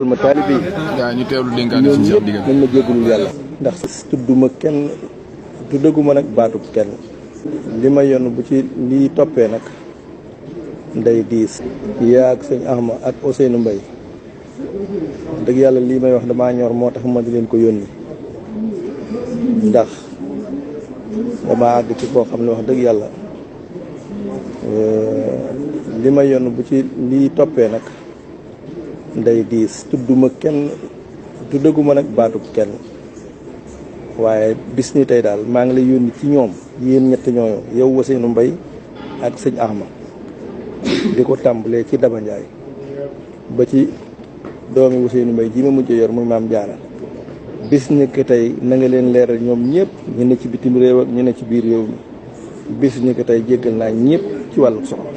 ma taalibe yi gaa ñu teewlu dénkaane ci Cheikh Ndigal nañ ma jégalul yàlla ndax tudduma kenn tuddaguma nag baatub kenn li ma yoon bu ci lii toppee nag nday diis yaa ak sëñ Ahma ak Ousseynou Mbaye dëgg yàlla lii may wax damaa ñor moo tax ma di leen ko yónni ndax dama àgg ci koo xam ne wax dëgg yàlla li ma yoon bu ci lii toppee nag nday diis tudduma kenn tuddaguma nag baatub kenn waaye bis ni tey daal maa ngi lay yónni ci ñoom yéen ñett ñooñu yow Ousseynou Mbaye ak sëñ Ahma di ko tàmbalee ci Daba Ndiaye ba ci doomi Ousseynou Mbaye ji ma mujj yor muy maam Jaara bis ni ko tey na nga leen leeral ñoom ñëpp ñu ne ci bitim réew ak ñu ne ci biir réew mi bis ni ko tey jéggal naa ñëpp ci wàllu soxla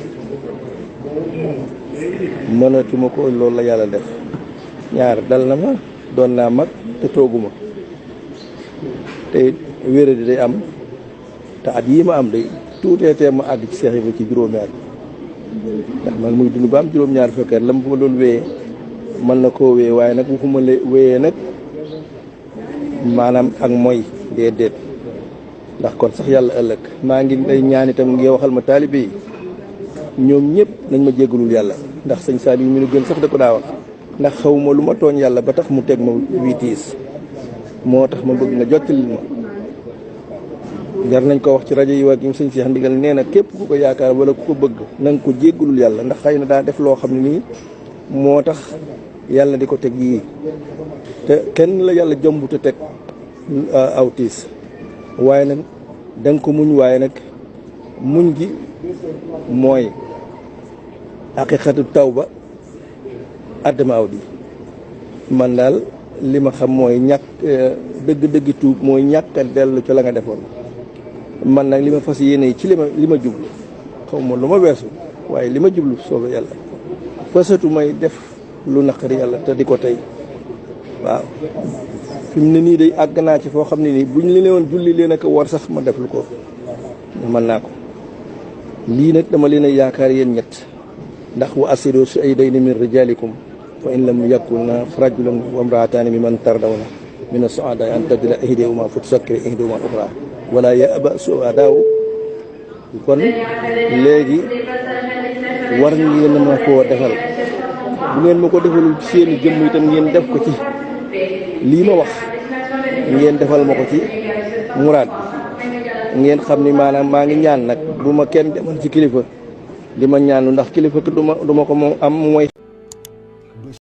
mënatuma ko loolu la yàlla def ñaar dal na ma doon naa mag te tooguma te wéré di day am te at yii ma am day tuutee tee ma àgg ci seex yi ci juróomi at ndax man muy dund ba am juróom-ñaar fekkeer la ma doon wéyee mën na koo wéyee waaye nag waxuma la wéyee nag maanaam ak mooy déedéet ndax kon sax yàlla ëllëg maa ngi day ñaan itam ngi waxal ma taalibe yi ñoom ñëpp nañ ma jéggalul yàlla ndax sëñ Saliou mi nu gën sax da ko daa wax ndax xawma lu ma tooñ yàlla ba tax mu teg ma wiitiis moo tax ma bëgg nga jottalil ma jar nañ ko wax ci rajo yi waa gi sëñ Cheikh Ndigal nee na képp ku ko yaakaar wala ku ko bëgg na nga ko jéggalul yàlla ndax xëy na daa def loo xam ne nii moo tax yàlla di ko teg yii te kenn la yàlla jomb te teg aw tiis waaye nag da nga ko muñ waaye nag muñ gi mooy haqiqatu tawba addama aw di man daal li ma xam mooy ñàkk dëgg-dëgg tuub mooy ñàkk a dellu ci la nga defoon man nag li ma fas yéene ci li ma jublu xaw ma lu ma weesu waaye li ma jublu soobee yàlla fasatu may def lu naqari yàlla te di ko tey waaw fi mu ne nii day àgg naa ci foo xam ne nii buñ li ne woon julli leen ak war sax ma def lu ko mën naa ko lii nag dama leen a yaakaar yéen ñett ndax wa asidu su'aydayni min rijalikum wa in lam yakuna rajulan wa imra'atani mimman tardawna min as-su'ada an tadilla ihdahuma fa tusakkira ihdahuma al-ukhra wala ya'ba su'adaaw kon léegi war ngeen ma koo defal bu ngeen ma ko defalul ci seeni jëmm itam ngeen def ko ci lii ma wax ngeen defal ma ko ci muraad bi ngeen xam ni maanaam maa ngi ñaan nag bu ma kenn demal ci kilifa di ma ñaanu ndax kilifa du ma ko moom am mooy